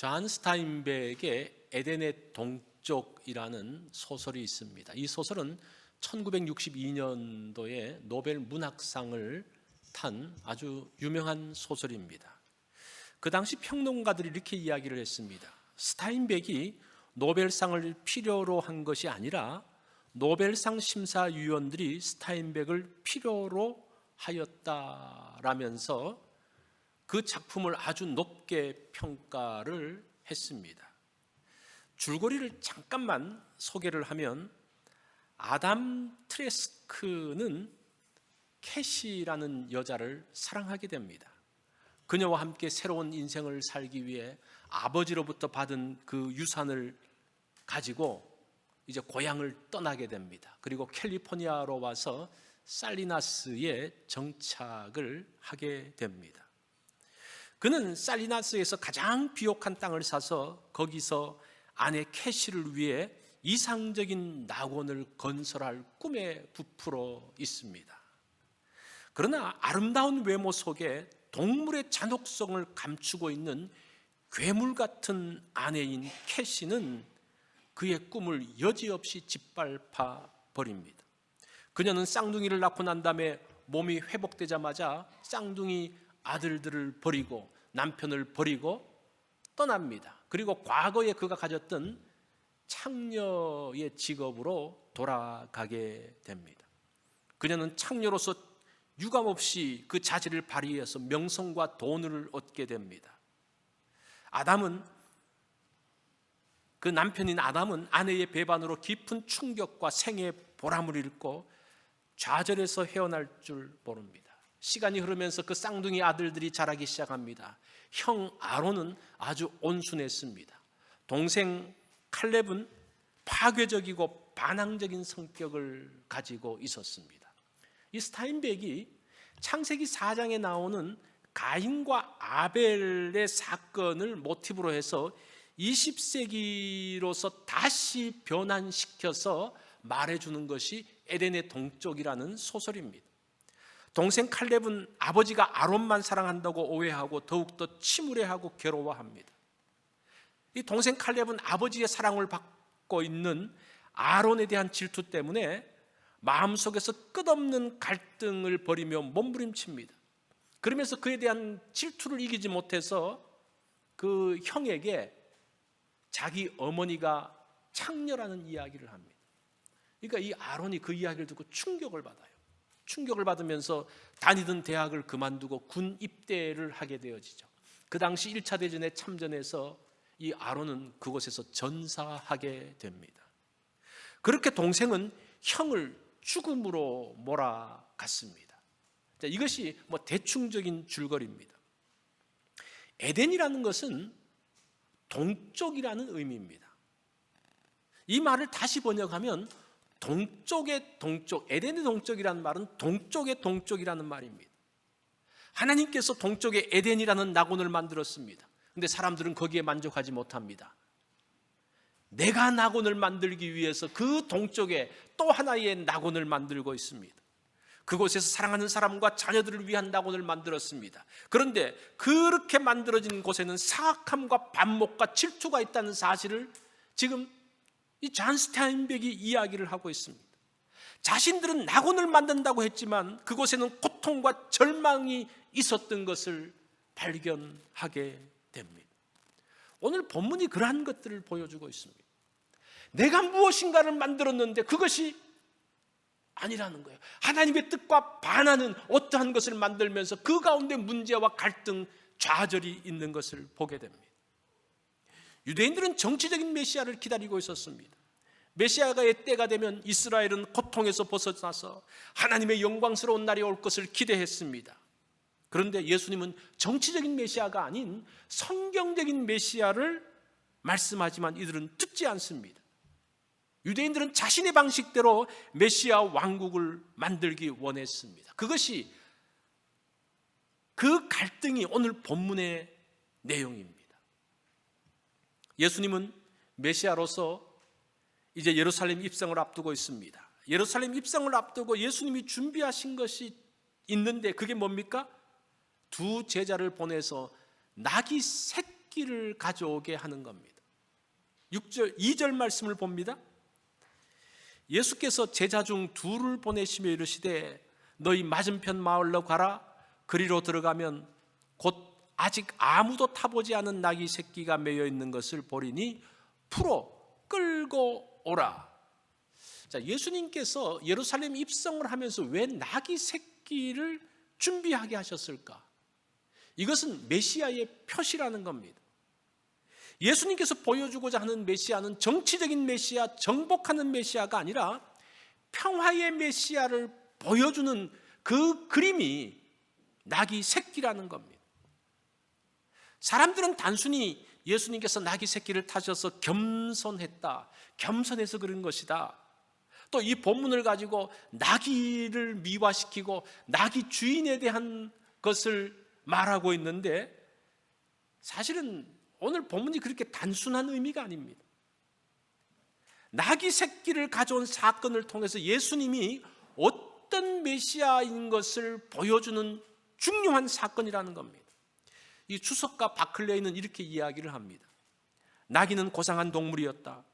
존 스타인백의 에덴의 동쪽이라는 소설이 있습니다. 이 소설은 1962년도에 노벨 문학상을 탄 아주 유명한 소설입니다. 그 당시 평론가들이 이렇게 이야기를 했습니다. 스타인백이 노벨상을 필요로 한 것이 아니라 노벨상 심사위원들이 스타인백을 필요로 하였다라면서 그 작품을 아주 높게 평가를 했습니다. 줄거리를 잠깐만 소개를 하면, 아담 트레스크는 캐시라는 여자를 사랑하게 됩니다. 그녀와 함께 새로운 인생을 살기 위해 아버지로부터 받은 그 유산을 가지고 이제 고향을 떠나게 됩니다. 그리고 캘리포니아로 와서 살리나스에 정착을 하게 됩니다. 그는 살리나스에서 가장 비옥한 땅을 사서 거기서 아내 캐시를 위해 이상적인 낙원을 건설할 꿈에 부풀어 있습니다. 그러나 아름다운 외모 속에 동물의 잔혹성을 감추고 있는 괴물 같은 아내인 캐시는 그의 꿈을 여지없이 짓밟아 버립니다. 그녀는 쌍둥이를 낳고 난 다음에 몸이 회복되자마자 쌍둥이 아들들을 버리고 남편을 버리고 떠납니다. 그리고 과거에 그가 가졌던 창녀의 직업으로 돌아가게 됩니다. 그녀는 창녀로서 유감없이 그 자질을 발휘해서 명성과 돈을 얻게 됩니다. 그 남편인 아담은 아내의 배반으로 깊은 충격과 생애의 보람을 잃고 좌절해서 헤어날 줄 모릅니다. 시간이 흐르면서 그 쌍둥이 아들들이 자라기 시작합니다. 형 아론은 아주 온순했습니다. 동생 칼렙은 파괴적이고 반항적인 성격을 가지고 있었습니다. 이 스타인백이 창세기 4장에 나오는 가인과 아벨의 사건을 모티브로 해서 20세기로서 다시 변환시켜서 말해주는 것이 에덴의 동쪽이라는 소설입니다. 동생 칼렙은 아버지가 아론만 사랑한다고 오해하고 더욱더 침울해하고 괴로워합니다. 이 동생 칼렙은 아버지의 사랑을 받고 있는 아론에 대한 질투 때문에 마음속에서 끝없는 갈등을 벌이며 몸부림칩니다. 그러면서 그에 대한 질투를 이기지 못해서 그 형에게 자기 어머니가 창녀라는 이야기를 합니다. 그러니까 이 아론이 그 이야기를 듣고 충격을 받아요. 충격을 받으면서 다니던 대학을 그만두고 군 입대를 하게 되어지죠. 그 당시 1차 대전에 참전해서 이 아론은 그곳에서 전사하게 됩니다. 그렇게 동생은 형을 죽음으로 몰아갔습니다. 이것이 대충적인 줄거리입니다. 에덴이라는 것은 동쪽이라는 의미입니다. 이 말을 다시 번역하면 동쪽의 동쪽, 에덴의 동쪽이라는 말은 동쪽의 동쪽이라는 말입니다. 하나님께서 동쪽에 에덴이라는 낙원을 만들었습니다. 그런데 사람들은 거기에 만족하지 못합니다. 내가 낙원을 만들기 위해서 그 동쪽에 또 하나의 낙원을 만들고 있습니다. 그곳에서 사랑하는 사람과 자녀들을 위한 낙원을 만들었습니다. 그런데 그렇게 만들어진 곳에는 사악함과 반목과 질투가 있다는 사실을 지금 이 존 스타인백이 이야기를 하고 있습니다. 자신들은 낙원을 만든다고 했지만 그곳에는 고통과 절망이 있었던 것을 발견하게 됩니다. 오늘 본문이 그러한 것들을 보여주고 있습니다. 내가 무엇인가를 만들었는데 그것이 아니라는 거예요. 하나님의 뜻과 반하는 어떠한 것을 만들면서 그 가운데 문제와 갈등, 좌절이 있는 것을 보게 됩니다. 유대인들은 정치적인 메시아를 기다리고 있었습니다. 메시아의 때가 되면 이스라엘은 고통에서 벗어나서 하나님의 영광스러운 날이 올 것을 기대했습니다. 그런데 예수님은 정치적인 메시아가 아닌 성경적인 메시아를 말씀하지만 이들은 듣지 않습니다. 유대인들은 자신의 방식대로 메시아 왕국을 만들기 원했습니다. 그것이 그 갈등이 오늘 본문의 내용입니다. 예수님은 메시아로서 이제 예루살렘 입성을 앞두고 있습니다. 예루살렘 입성을 앞두고 예수님이 준비하신 것이 있는데 그게 뭡니까? 두 제자를 보내서 낙이 새끼를 가져오게 하는 겁니다. 2절 말씀을 봅니다. 예수께서 제자 중 둘을 보내시며 이르시되 너희 맞은편 마을로 가라. 그리로 들어가면 곧 아직 아무도 타보지 않은 나귀 새끼가 매여 있는 것을 보리니 풀어 끌고 오라. 자, 예수님께서 예루살렘 입성을 하면서 왜 나귀 새끼를 준비하게 하셨을까? 이것은 메시아의 표시라는 겁니다. 예수님께서 보여주고자 하는 메시아는 정치적인 메시아, 정복하는 메시아가 아니라 평화의 메시아를 보여주는 그 그림이 나귀 새끼라는 겁니다. 사람들은 단순히 예수님께서 나귀 새끼를 타셔서 겸손했다, 겸손해서 그런 것이다, 또 이 본문을 가지고 나귀를 미화시키고 나귀 주인에 대한 것을 말하고 있는데, 사실은 오늘 본문이 그렇게 단순한 의미가 아닙니다. 나귀 새끼를 가져온 사건을 통해서 예수님이 어떤 메시아인 것을 보여주는 중요한 사건이라는 겁니다. 이 주석가 바클레이는 이렇게 이야기를 합니다. 나귀는 고상한 동물이었다.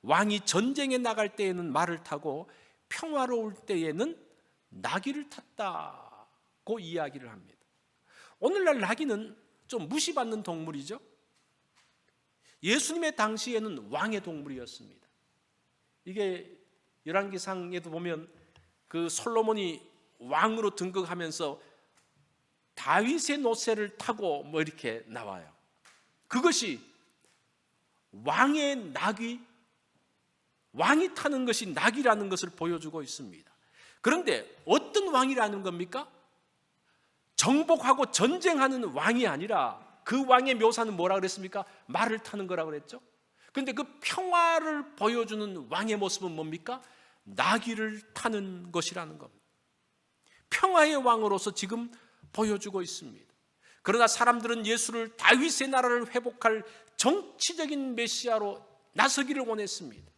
왕이 전쟁에 나갈 때에는 말을 타고 평화로울 때에는 나귀를 탔다고 이야기를 합니다. 오늘날 나귀는 좀 무시받는 동물이죠. 예수님의 당시에는 왕의 동물이었습니다. 이게 열왕기상에도 보면 그 솔로몬이 왕으로 등극하면서 다윗의 노새를 타고 뭐 이렇게 나와요. 그것이 왕의 나귀, 왕이 타는 것이 나귀라는 것을 보여주고 있습니다. 그런데 어떤 왕이라는 겁니까? 정복하고 전쟁하는 왕이 아니라 그 왕의 묘사는 뭐라 그랬습니까? 말을 타는 거라고 그랬죠. 그런데 그 평화를 보여주는 왕의 모습은 뭡니까? 나귀를 타는 것이라는 겁니다. 평화의 왕으로서 지금 보여주고 있습니다. 그러나 사람들은 예수를 다윗의 나라를 회복할 정치적인 메시아로 나서기를 원했습니다.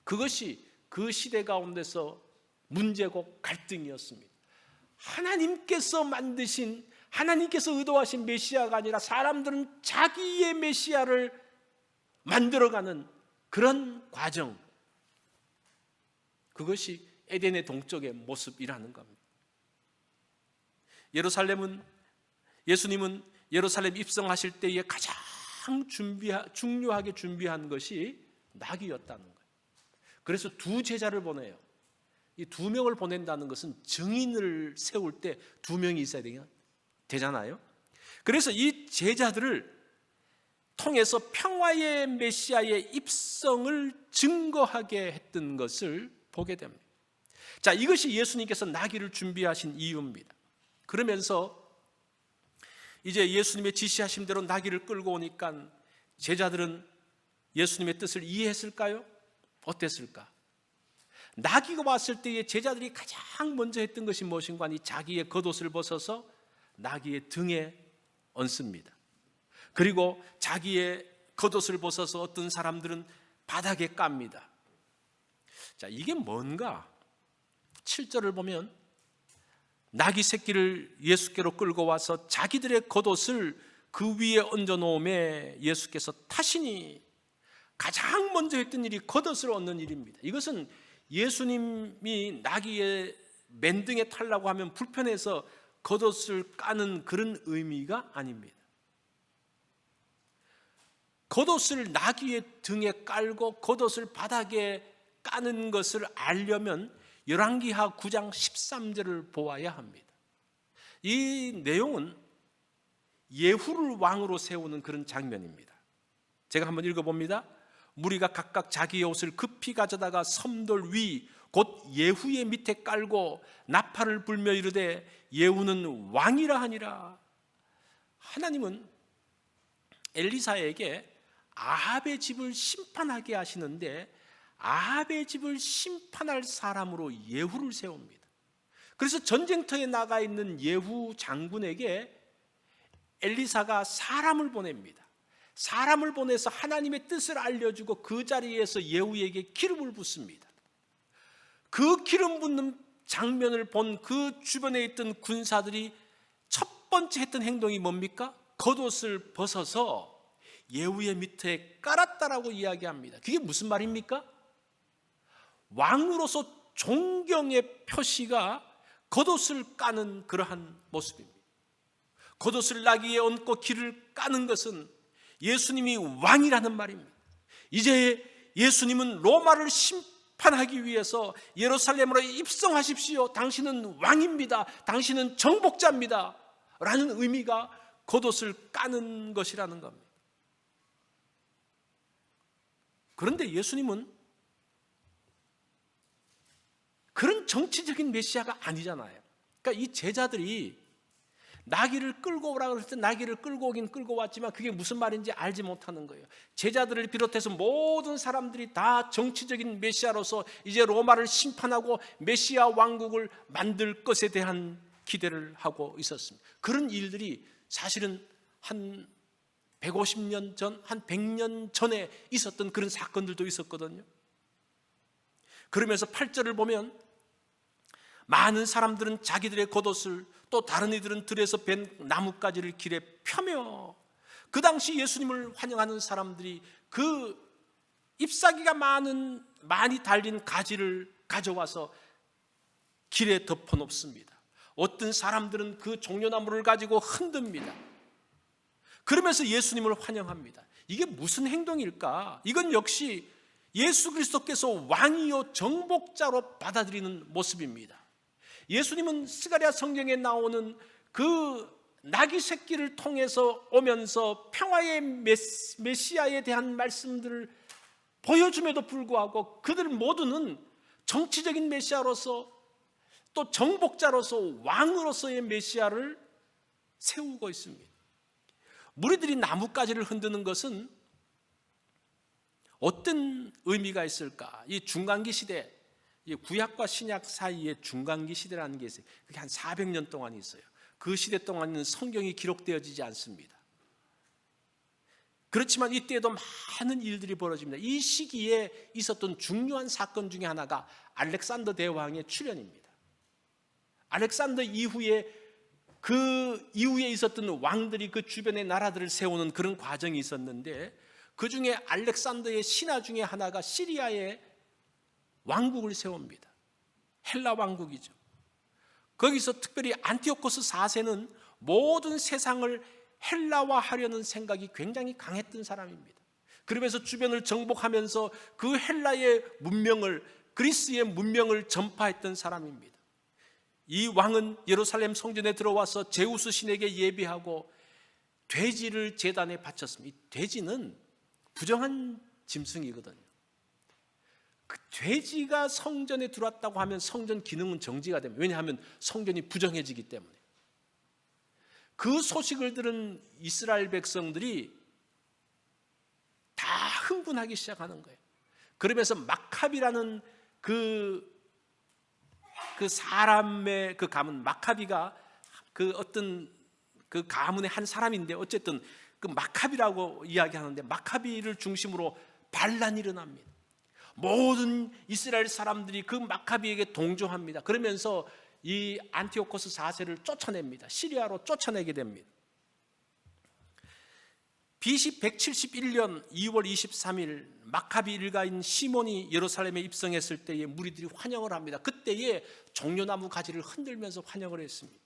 그것이 그 시대 가운데서 문제고 갈등이었습니다. 하나님께서 만드신, 하나님께서 의도하신 메시아가 아니라 사람들은 자기의 메시아를 만들어가는 그런 과정, 그것이 에덴의 동쪽의 모습이라는 겁니다. 예수님은 예루살렘 입성하실 때에 가장 중요하게 준비한 것이 나귀였다는 거예요. 그래서 두 제자를 보내요. 이 두 명을 보낸다는 것은 증인을 세울 때 두 명이 있어야 되잖아요. 그래서 이 제자들을 통해서 평화의 메시아의 입성을 증거하게 했던 것을 보게 됩니다. 자, 이것이 예수님께서 나귀를 준비하신 이유입니다. 그러면서 이제 예수님의 지시하신 대로 나귀를 끌고 오니까 제자들은 예수님의 뜻을 이해했을까요? 어땠을까? 나귀가 왔을 때에 제자들이 가장 먼저 했던 것이 무엇인가 하니 자기의 겉옷을 벗어서 나귀의 등에 얹습니다. 그리고 자기의 겉옷을 벗어서 어떤 사람들은 바닥에 깝니다. 자, 이게 뭔가? 7절을 보면 나귀 새끼를 예수께로 끌고 와서 자기들의 겉옷을 그 위에 얹어 놓음에 예수께서 타시니, 가장 먼저 했던 일이 겉옷을 얹는 일입니다. 이것은 예수님이 나귀의 맨등에 타려고 하면 불편해서 겉옷을 까는 그런 의미가 아닙니다. 겉옷을 나귀의 등에 깔고 겉옷을 바닥에 까는 것을 알려면 열왕기하 9장 13절을 보아야 합니다. 이 내용은 예후를 왕으로 세우는 그런 장면입니다. 제가 한번 읽어봅니다. 무리가 각각 자기의 옷을 급히 가져다가 섬돌 위 곧 예후의 밑에 깔고 나팔을 불며 이르되 예후는 왕이라 하니라. 하나님은 엘리사에게 아합의 집을 심판하게 하시는데 아합의 집을 심판할 사람으로 예후를 세웁니다. 그래서 전쟁터에 나가 있는 예후 장군에게 엘리사가 사람을 보냅니다. 사람을 보내서 하나님의 뜻을 알려주고 그 자리에서 예후에게 기름을 붓습니다. 그 기름 붓는 장면을 본 그 주변에 있던 군사들이 첫 번째 했던 행동이 뭡니까? 겉옷을 벗어서 예후의 밑에 깔았다라고 이야기합니다. 그게 무슨 말입니까? 왕으로서 존경의 표시가 겉옷을 까는 그러한 모습입니다. 겉옷을 나귀에 얹고 길을 까는 것은 예수님이 왕이라는 말입니다. 이제 예수님은 로마를 심판하기 위해서 예루살렘으로 입성하십시오. 당신은 왕입니다. 당신은 정복자입니다. 라는 의미가 겉옷을 까는 것이라는 겁니다. 그런데 예수님은 그런 정치적인 메시아가 아니잖아요. 그러니까 이 제자들이 나귀를 끌고 오라고 했을 때 나귀를 끌고 오긴 끌고 왔지만 그게 무슨 말인지 알지 못하는 거예요. 제자들을 비롯해서 모든 사람들이 다 정치적인 메시아로서 이제 로마를 심판하고 메시아 왕국을 만들 것에 대한 기대를 하고 있었습니다. 그런 일들이 사실은 한 150년 전, 한 100년 전에 있었던 그런 사건들도 있었거든요. 그러면서 8절을 보면 많은 사람들은 자기들의 겉옷을 또 다른 이들은 들에서 벤 나뭇가지를 길에 펴며, 그 당시 예수님을 환영하는 사람들이 그 잎사귀가 많이 달린 가지를 가져와서 길에 덮어놓습니다. 어떤 사람들은 그 종려나무를 가지고 흔듭니다. 그러면서 예수님을 환영합니다. 이게 무슨 행동일까? 이건 역시 예수 그리스도께서 왕이요 정복자로 받아들이는 모습입니다. 예수님은 스가랴 성경에 나오는 그 나귀 새끼를 통해서 오면서 평화의 메시아에 대한 말씀들을 보여줌에도 불구하고 그들 모두는 정치적인 메시아로서 또 정복자로서 왕으로서의 메시아를 세우고 있습니다. 무리들이 나뭇가지를 흔드는 것은 어떤 의미가 있을까? 이 중간기 시대, 구약과 신약 사이에 중간기 시대라는 게 있어요. 그게 한 400년 동안 있어요. 그 시대 동안은 성경이 기록되어지지 않습니다. 그렇지만 이때에도 많은 일들이 벌어집니다. 이 시기에 있었던 중요한 사건 중에 하나가 알렉산더 대왕의 출현입니다. 알렉산더 이후에 그 이후에 있었던 왕들이 그 주변의 나라들을 세우는 그런 과정이 있었는데, 그 중에 알렉산더의 신하 중에 하나가 시리아의 왕국을 세웁니다. 헬라 왕국이죠. 거기서 특별히 안티오코스 4세는 모든 세상을 헬라화하려는 생각이 굉장히 강했던 사람입니다. 그러면서 주변을 정복하면서 그 헬라의 문명을, 그리스의 문명을 전파했던 사람입니다. 이 왕은 예루살렘 성전에 들어와서 제우스 신에게 예배하고 돼지를 제단에 바쳤습니다. 이 돼지는 부정한 짐승이거든요. 그 돼지가 성전에 들어왔다고 하면 성전 기능은 정지가 됩니다. 왜냐하면 성전이 부정해지기 때문에. 그 소식을 들은 이스라엘 백성들이 다 흥분하기 시작하는 거예요. 그러면서 마카비라는 그 사람의 그 가문, 마카비가 그 어떤 그 가문의 한 사람인데, 어쨌든 그 마카비라고 이야기하는데, 마카비를 중심으로 반란이 일어납니다. 모든 이스라엘 사람들이 그 마카비에게 동조합니다. 그러면서 이 안티오코스 4세를 쫓아냅니다. 시리아로 쫓아내게 됩니다. BC 171년 2월 23일 마카비 일가인 시몬이 예루살렘에 입성했을 때에 무리들이 환영을 합니다. 그때에 종려나무 가지를 흔들면서 환영을 했습니다.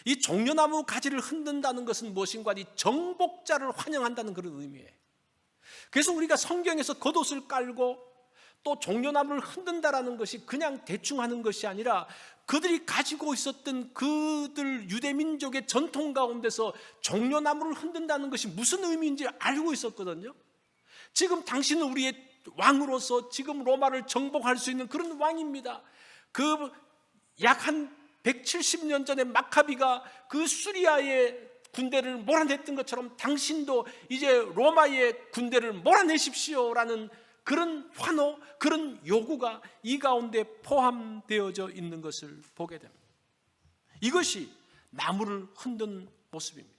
이 종려나무 가지를 흔든다는 것은 무엇인가? 이 정복자를 환영한다는 그런 의미예요. 그래서 우리가 성경에서 겉옷을 깔고 또 종려나무를 흔든다라는 것이 그냥 대충 하는 것이 아니라, 그들이 가지고 있었던 그들 유대민족의 전통 가운데서 종려나무를 흔든다는 것이 무슨 의미인지 알고 있었거든요. 지금 당신은 우리의 왕으로서 지금 로마를 정복할 수 있는 그런 왕입니다. 그 약 한 170년 전에 마카비가 그 수리아의 군대를 몰아냈던 것처럼 당신도 이제 로마의 군대를 몰아내십시오라는 그런 환호, 그런 요구가 이 가운데 포함되어져 있는 것을 보게 됩니다. 이것이 나무를 흔든 모습입니다.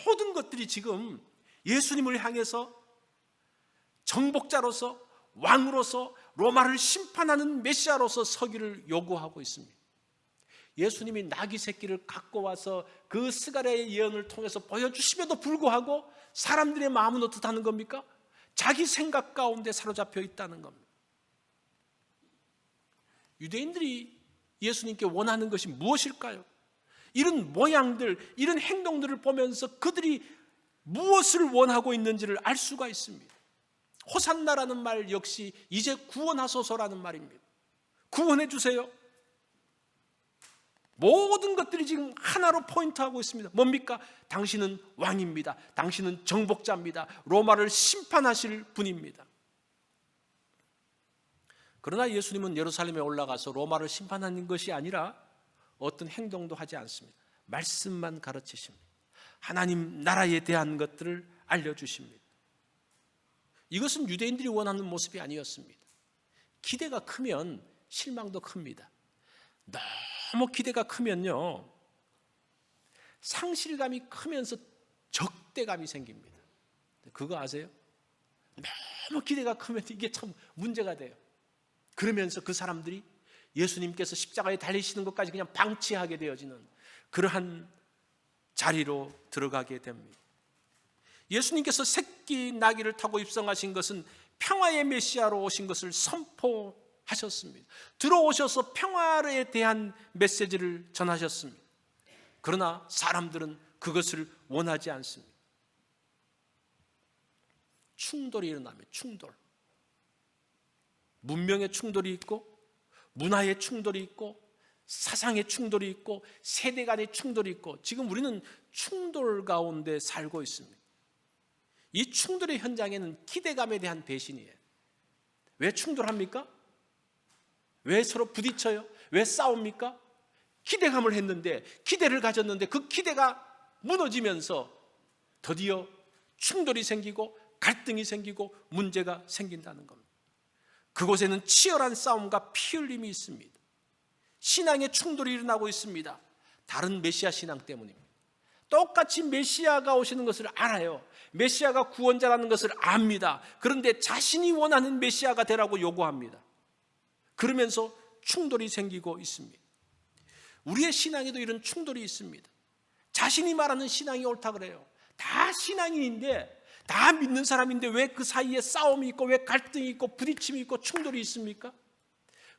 모든 것들이 지금 예수님을 향해서 정복자로서, 왕으로서, 로마를 심판하는 메시아로서 서기를 요구하고 있습니다. 예수님이 나귀 새끼를 갖고 와서 그 스가랴의 예언을 통해서 보여주심에도 불구하고 사람들의 마음은 어떻다는 겁니까? 자기 생각 가운데 사로잡혀 있다는 겁니다. 유대인들이 예수님께 원하는 것이 무엇일까요? 이런 모양들, 이런 행동들을 보면서 그들이 무엇을 원하고 있는지를 알 수가 있습니다. 호산나라는 말 역시 이제 구원하소서라는 말입니다. 구원해 주세요. 모든 것들이 지금 하나로 포인트하고 있습니다. 뭡니까? 당신은 왕입니다. 당신은 정복자입니다. 로마를 심판하실 분입니다. 그러나 예수님은 예루살렘에 올라가서 로마를 심판하는 것이 아니라 어떤 행동도 하지 않습니다. 말씀만 가르치십니다. 하나님 나라에 대한 것들을 알려주십니다. 이것은 유대인들이 원하는 모습이 아니었습니다. 기대가 크면 실망도 큽니다. 너무 기대가 크면요, 상실감이 크면서 적대감이 생깁니다. 그거 아세요? 너무 기대가 크면 이게 참 문제가 돼요. 그러면서 그 사람들이 예수님께서 십자가에 달리시는 것까지 그냥 방치하게 되어지는 그러한 자리로 들어가게 됩니다. 예수님께서 새끼 나귀를 타고 입성하신 것은 평화의 메시아로 오신 것을 선포하셨습니다. 들어오셔서 평화에 대한 메시지를 전하셨습니다. 그러나 사람들은 그것을 원하지 않습니다. 충돌이 일어나면 충돌. 문명의 충돌이 있고 문화의 충돌이 있고 사상의 충돌이 있고 세대 간의 충돌이 있고 지금 우리는 충돌 가운데 살고 있습니다. 이 충돌의 현장에는 기대감에 대한 배신이에요. 왜 충돌합니까? 왜 서로 부딪혀요? 왜 싸웁니까? 기대감을 했는데, 기대를 가졌는데 그 기대가 무너지면서 드디어 충돌이 생기고 갈등이 생기고 문제가 생긴다는 겁니다. 그곳에는 치열한 싸움과 피 흘림이 있습니다. 신앙의 충돌이 일어나고 있습니다. 다른 메시아 신앙 때문입니다. 똑같이 메시아가 오시는 것을 알아요. 메시아가 구원자라는 것을 압니다. 그런데 자신이 원하는 메시아가 되라고 요구합니다. 그러면서 충돌이 생기고 있습니다. 우리의 신앙에도 이런 충돌이 있습니다. 자신이 말하는 신앙이 옳다 그래요. 다 신앙인인데, 다 믿는 사람인데 왜 그 사이에 싸움이 있고 왜 갈등이 있고 부딪힘이 있고 충돌이 있습니까?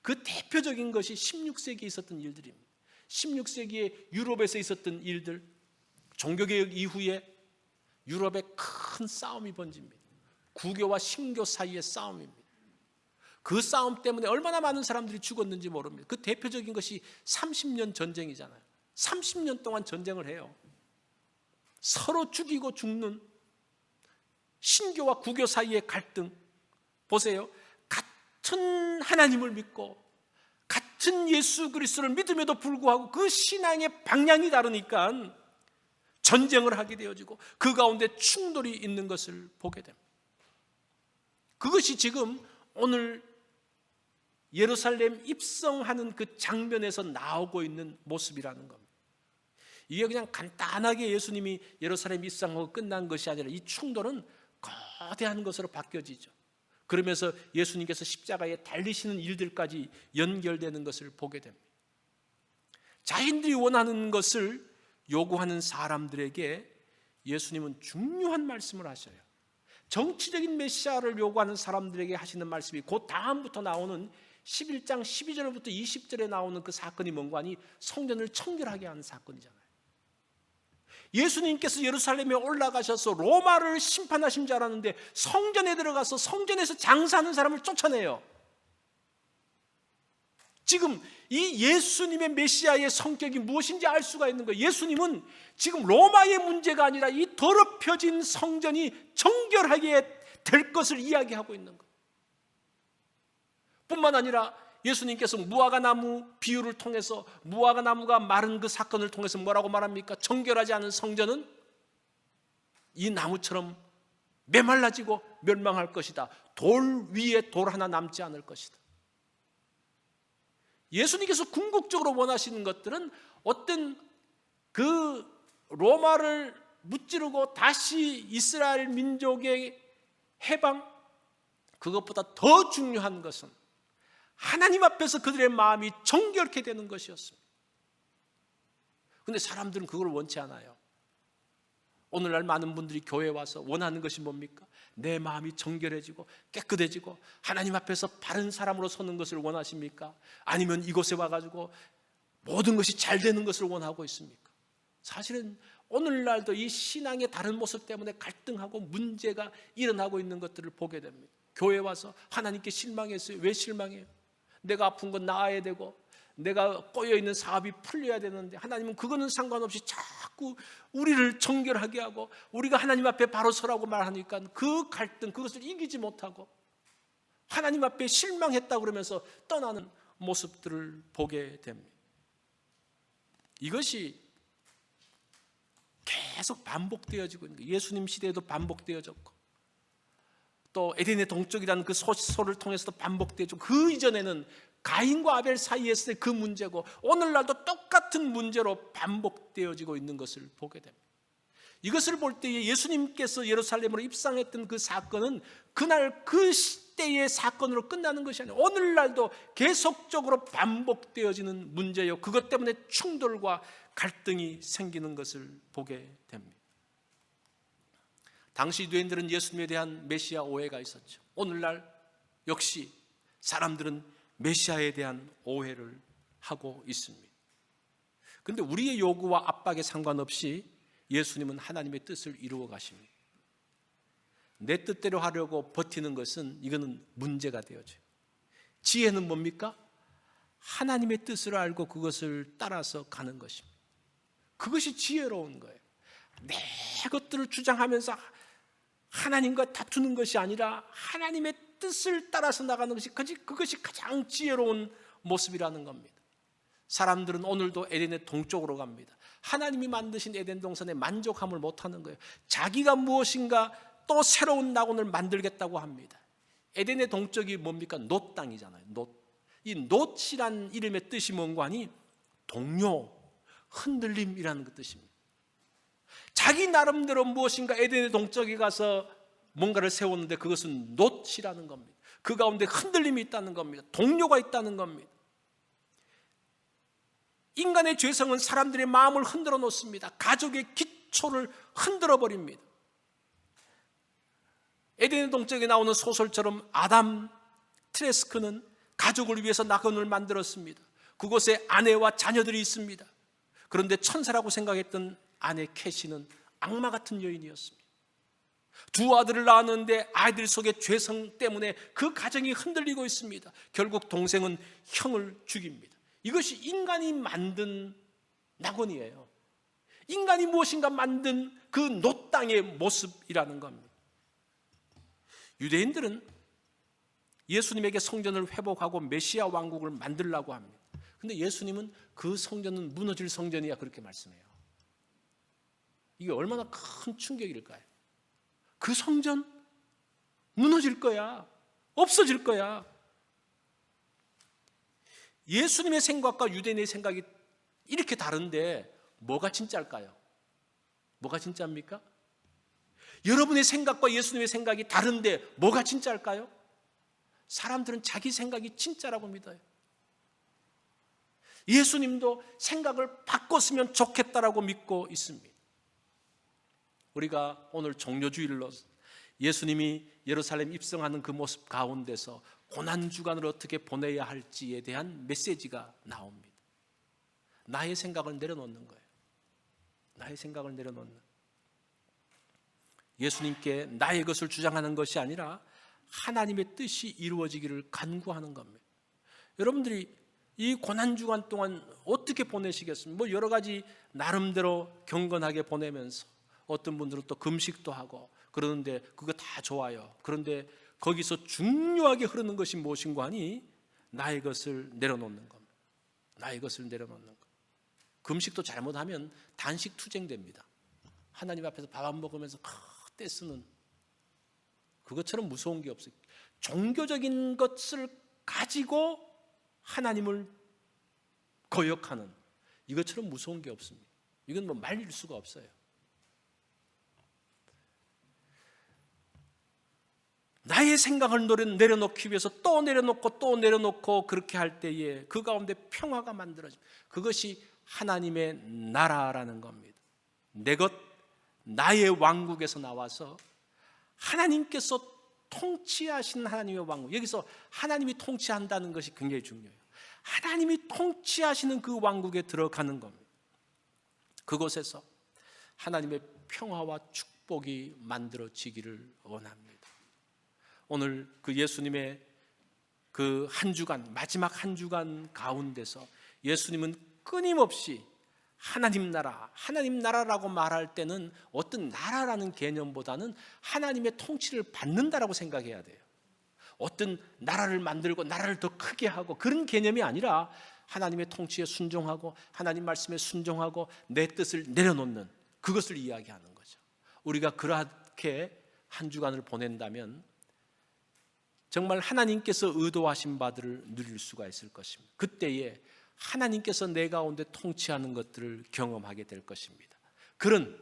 그 대표적인 것이 16세기에 있었던 일들입니다. 16세기에 유럽에서 있었던 일들, 종교개혁 이후에 유럽에 큰 싸움이 번집니다. 구교와 신교 사이의 싸움입니다. 그 싸움 때문에 얼마나 많은 사람들이 죽었는지 모릅니다. 그 대표적인 것이 30년 전쟁이잖아요. 30년 동안 전쟁을 해요. 서로 죽이고 죽는 신교와 구교 사이의 갈등 보세요. 같은 하나님을 믿고 같은 예수 그리스도를 믿음에도 불구하고 그 신앙의 방향이 다르니까 전쟁을 하게 되어지고 그 가운데 충돌이 있는 것을 보게 됩니다. 그것이 지금 오늘 예루살렘 입성하는 그 장면에서 나오고 있는 모습이라는 겁니다. 이게 그냥 간단하게 예수님이 예루살렘 입성하고 끝난 것이 아니라 이 충돌은 거대한 것으로 바뀌어지죠. 그러면서 예수님께서 십자가에 달리시는 일들까지 연결되는 것을 보게 됩니다. 자신들이 원하는 것을 요구하는 사람들에게 예수님은 중요한 말씀을 하셔요. 정치적인 메시아를 요구하는 사람들에게 하시는 말씀이 그 다음부터 나오는 11장 12절부터 20절에 나오는 그 사건이 뭔가 하니 성전을 청결하게 하는 사건이잖아요. 예수님께서 예루살렘에 올라가셔서 로마를 심판하신 줄 알았는데 성전에 들어가서 성전에서 장사하는 사람을 쫓아내요. 지금 이 예수님의 메시아의 성격이 무엇인지 알 수가 있는 거예요. 예수님은 지금 로마의 문제가 아니라 이 더럽혀진 성전이 정결하게 될 것을 이야기하고 있는 거예요. 뿐만 아니라 예수님께서 무화과 나무 비유를 통해서 무화과 나무가 마른 그 사건을 통해서 뭐라고 말합니까? 정결하지 않은 성전은 이 나무처럼 메말라지고 멸망할 것이다. 돌 위에 돌 하나 남지 않을 것이다. 예수님께서 궁극적으로 원하시는 것들은 어떤 그 로마를 무찌르고 다시 이스라엘 민족의 해방, 그것보다 더 중요한 것은 하나님 앞에서 그들의 마음이 정결케 되는 것이었습니다. 근데 사람들은 그걸 원치 않아요. 오늘날 많은 분들이 교회에 와서 원하는 것이 뭡니까? 내 마음이 정결해지고 깨끗해지고 하나님 앞에서 바른 사람으로 서는 것을 원하십니까? 아니면 이곳에 와가지고 모든 것이 잘 되는 것을 원하고 있습니까? 사실은 오늘날도 이 신앙의 다른 모습 때문에 갈등하고 문제가 일어나고 있는 것들을 보게 됩니다. 교회에 와서 하나님께 실망했어요. 왜 실망해요? 내가 아픈 건 나아야 되고 내가 꼬여있는 사업이 풀려야 되는데 하나님은 그거는 상관없이 자꾸 우리를 정결하게 하고 우리가 하나님 앞에 바로 서라고 말하니까 그 갈등, 그것을 이기지 못하고 하나님 앞에 실망했다고 그러면서 떠나는 모습들을 보게 됩니다. 이것이 계속 반복되어지고 있는 거예요. 예수님 시대에도 반복되어졌고 또 에덴의 동쪽이라는 그 소를 통해서도 반복되어지고 그 이전에는 가인과 아벨 사이에서의 그 문제고 오늘날도 똑같은 문제로 반복되어지고 있는 것을 보게 됩니다. 이것을 볼 때에 예수님께서 예루살렘으로 입성했던 그 사건은 그날 그 시대의 사건으로 끝나는 것이 아니에요. 오늘날도 계속적으로 반복되어지는 문제요. 그것 때문에 충돌과 갈등이 생기는 것을 보게 됩니다. 당시 유대인들은 예수님에 대한 메시아 오해가 있었죠. 오늘날 역시 사람들은 메시아에 대한 오해를 하고 있습니다. 그런데 우리의 요구와 압박에 상관없이 예수님은 하나님의 뜻을 이루어 가십니다. 내 뜻대로 하려고 버티는 것은 이거는 문제가 되어져요. 지혜는 뭡니까? 하나님의 뜻을 알고 그것을 따라서 가는 것입니다. 그것이 지혜로운 거예요. 내 것들을 주장하면서 하나님과 다투는 것이 아니라 하나님의 뜻을 따라서 나가는 것이 그것이 가장 지혜로운 모습이라는 겁니다. 사람들은 오늘도 에덴의 동쪽으로 갑니다. 하나님이 만드신 에덴 동산에 만족함을 못하는 거예요. 자기가 무엇인가 또 새로운 낙원을 만들겠다고 합니다. 에덴의 동쪽이 뭡니까? 놋 땅이잖아요. 놋. 이 놋이란 이름의 뜻이 뭔가 하니 동요, 흔들림이라는 그 뜻입니다. 자기 나름대로 무엇인가 에덴의 동쪽에 가서 뭔가를 세웠는데 그것은 놋이라는 겁니다. 그 가운데 흔들림이 있다는 겁니다. 동요가 있다는 겁니다. 인간의 죄성은 사람들의 마음을 흔들어 놓습니다. 가족의 기초를 흔들어 버립니다. 에덴의 동쪽에 나오는 소설처럼 아담 트레스크는 가족을 위해서 낙원을 만들었습니다. 그곳에 아내와 자녀들이 있습니다. 그런데 천사라고 생각했던 아내 캐시는 악마 같은 여인이었습니다. 두 아들을 낳았는데 아이들 속의 죄성 때문에 그 가정이 흔들리고 있습니다. 결국 동생은 형을 죽입니다. 이것이 인간이 만든 낙원이에요. 인간이 무엇인가 만든 그 놋 땅의 모습이라는 겁니다. 유대인들은 예수님에게 성전을 회복하고 메시아 왕국을 만들려고 합니다. 그런데 예수님은 그 성전은 무너질 성전이야 그렇게 말씀해요. 이게 얼마나 큰 충격일까요? 그 성전 무너질 거야. 없어질 거야. 예수님의 생각과 유대인의 생각이 이렇게 다른데 뭐가 진짜일까요? 뭐가 진짜입니까? 여러분의 생각과 예수님의 생각이 다른데 뭐가 진짜일까요? 사람들은 자기 생각이 진짜라고 믿어요. 예수님도 생각을 바꿨으면 좋겠다라고 믿고 있습니다. 우리가 오늘 종료주일로 예수님이 예루살렘 입성하는 그 모습 가운데서 고난주간을 어떻게 보내야 할지에 대한 메시지가 나옵니다. 나의 생각을 내려놓는 거예요. 나의 생각을 내려놓는. 예수님께 나의 것을 주장하는 것이 아니라 하나님의 뜻이 이루어지기를 간구하는 겁니다. 여러분들이 이 고난주간 동안 어떻게 보내시겠습니까? 뭐 여러 가지 나름대로 경건하게 보내면서 어떤 분들은 또 금식도 하고 그러는데 그거 다 좋아요. 그런데 거기서 중요하게 흐르는 것이 무엇인가 하니 나의 것을 내려놓는 겁니다. 나의 것을 내려놓는 것. 금식도 잘못하면 단식 투쟁됩니다. 하나님 앞에서 밥 안 먹으면서 떼쓰는 그것처럼 무서운 게 없어요. 종교적인 것을 가지고 하나님을 거역하는 이것처럼 무서운 게 없습니다. 이건 뭐 말릴 수가 없어요. 나의 생각을 내려놓기 위해서 또 내려놓고 또 내려놓고 그렇게 할 때에 그 가운데 평화가 만들어집니다. 그것이 하나님의 나라라는 겁니다. 내 것, 나의 왕국에서 나와서 하나님께서 통치하신 하나님의 왕국, 여기서 하나님이 통치한다는 것이 굉장히 중요해요. 하나님이 통치하시는 그 왕국에 들어가는 겁니다. 그곳에서 하나님의 평화와 축복이 만들어지기를 원합니다. 오늘 그 예수님의 그 한 주간, 마지막 한 주간 가운데서 예수님은 끊임없이 하나님 나라라고 말할 때는 어떤 나라라는 개념보다는 하나님의 통치를 받는다라고 생각해야 돼요. 어떤 나라를 만들고 나라를 더 크게 하고 그런 개념이 아니라 하나님의 통치에 순종하고 하나님 말씀에 순종하고 내 뜻을 내려놓는 그것을 이야기하는 거죠. 우리가 그렇게 한 주간을 보낸다면 정말 하나님께서 의도하신 바들을 누릴 수가 있을 것입니다. 그때에 하나님께서 내 가운데 통치하는 것들을 경험하게 될 것입니다. 그런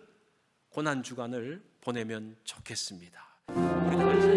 고난 주간을 보내면 좋겠습니다. 우리 다 같이